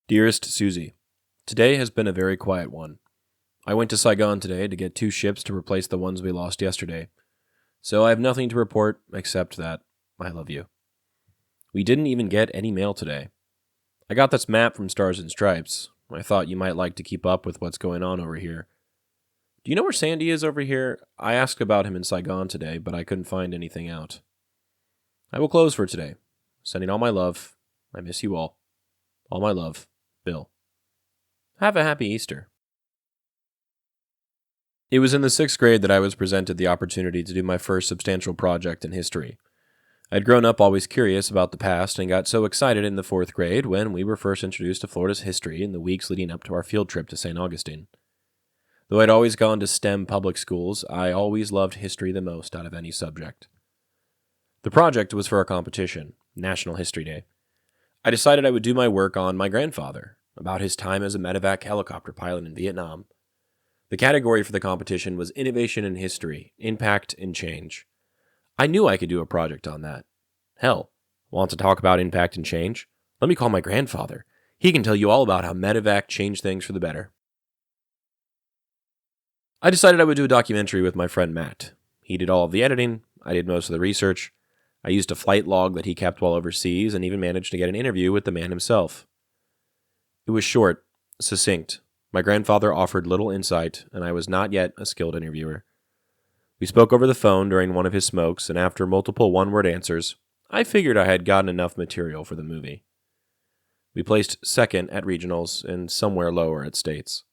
Dearest Suzie, today has been a very quiet one. I went to Saigon today to get 2 ships to replace the ones we lost yesterday. So I have nothing to report except that I love you. We didn't even get any mail today. I got this map from Stars and Stripes. I thought you might like to keep up with what's going on over here. Do you know where Sandy is over here? I asked about him in Saigon today, but I couldn't find anything out. I will close for today. Sending all my love. I miss you all. All my love, Bill. Have a happy Easter. It was in the 6th grade that I was presented the opportunity to do my first substantial project in history. I'd grown up always curious about the past and got so excited in the 4th grade when we were first introduced to Florida's history in the weeks leading up to our field trip to St. Augustine. Though I'd always gone to STEM public schools, I always loved history the most out of any subject. The project was for a competition, National History Day. I decided I would do my work on my grandfather, about his time as a medevac helicopter pilot in Vietnam. The category for the competition was Innovation in History, Impact and Change. I knew I could do a project on that. Hell, want to talk about impact and change? Let me call my grandfather. He can tell you all about how medevac changed things for the better. I decided I would do a documentary with my friend Matt. He did all of the editing, I did most of the research. I used a flight log that he kept while overseas and even managed to get an interview with the man himself. It was short, succinct. My grandfather offered little insight, and I was not yet a skilled interviewer. We spoke over the phone during one of his smokes, and after multiple one-word answers, I figured I had gotten enough material for the movie. We placed 2nd at regionals and somewhere lower at states.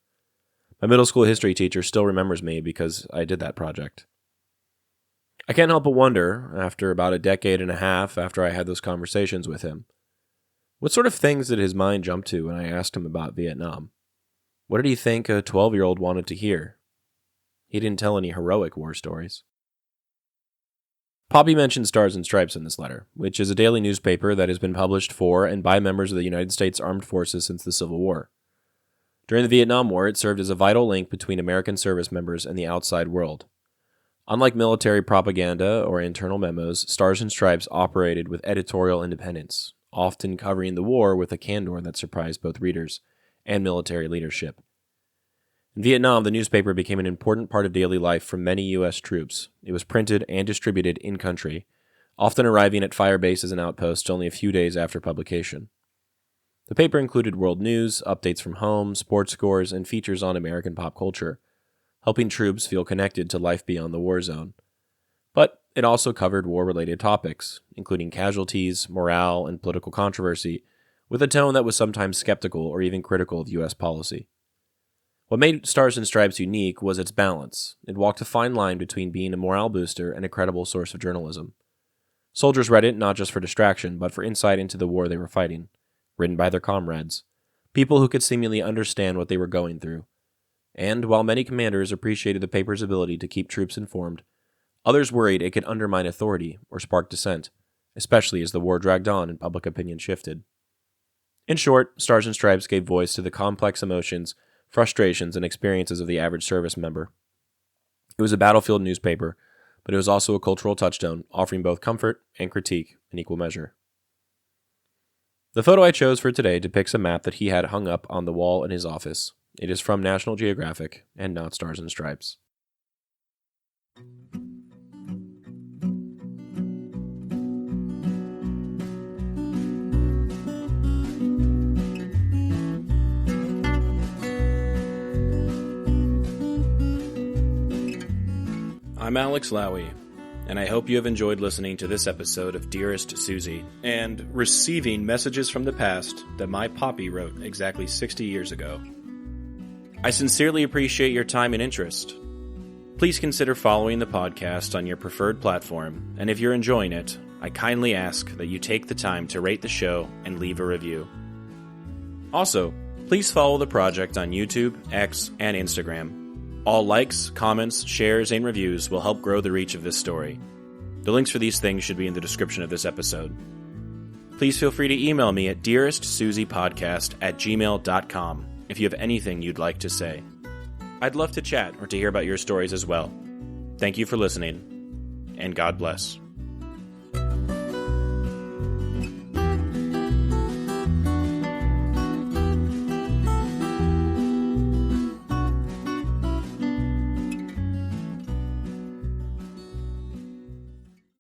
My middle school history teacher still remembers me because I did that project. I can't help but wonder, after about a decade and a half after I had those conversations with him, what sort of things did his mind jump to when I asked him about Vietnam? What did he think a 12-year-old wanted to hear? He didn't tell any heroic war stories. Popi mentioned Stars and Stripes in this letter, which is a daily newspaper that has been published for and by members of the United States Armed Forces since the Civil War. During the Vietnam War, it served as a vital link between American service members and the outside world. Unlike military propaganda or internal memos, Stars and Stripes operated with editorial independence, often covering the war with a candor that surprised both readers and military leadership. In Vietnam, the newspaper became an important part of daily life for many U.S. troops. It was printed and distributed in-country, often arriving at fire bases and outposts only a few days after publication. The paper included world news, updates from home, sports scores, and features on American pop culture, helping troops feel connected to life beyond the war zone. But it also covered war-related topics, including casualties, morale, and political controversy, with a tone that was sometimes skeptical or even critical of U.S. policy. What made Stars and Stripes unique was its balance. It walked a fine line between being a morale booster and a credible source of journalism. Soldiers read it not just for distraction, but for insight into the war they were fighting, written by their comrades, people who could seemingly understand what they were going through. And while many commanders appreciated the paper's ability to keep troops informed, others worried it could undermine authority or spark dissent, especially as the war dragged on and public opinion shifted. In short, Stars and Stripes gave voice to the complex emotions, frustrations, and experiences of the average service member. It was a battlefield newspaper, but it was also a cultural touchstone, offering both comfort and critique in equal measure. The photo I chose for today depicts a map that he had hung up on the wall in his office. It is from National Geographic and not Stars and Stripes. I'm Alex Lowy, and I hope you have enjoyed listening to this episode of Dearest Suzie and receiving messages from the past that my Popi wrote exactly 60 years ago. I sincerely appreciate your time and interest. Please consider following the podcast on your preferred platform, and if you're enjoying it, I kindly ask that you take the time to rate the show and leave a review. Also, please follow the project on YouTube, X, and Instagram. All likes, comments, shares, and reviews will help grow the reach of this story. The links for these things should be in the description of this episode. Please feel free to email me at dearestsuziepodcast@gmail.com if you have anything you'd like to say. I'd love to chat or to hear about your stories as well. Thank you for listening, and God bless.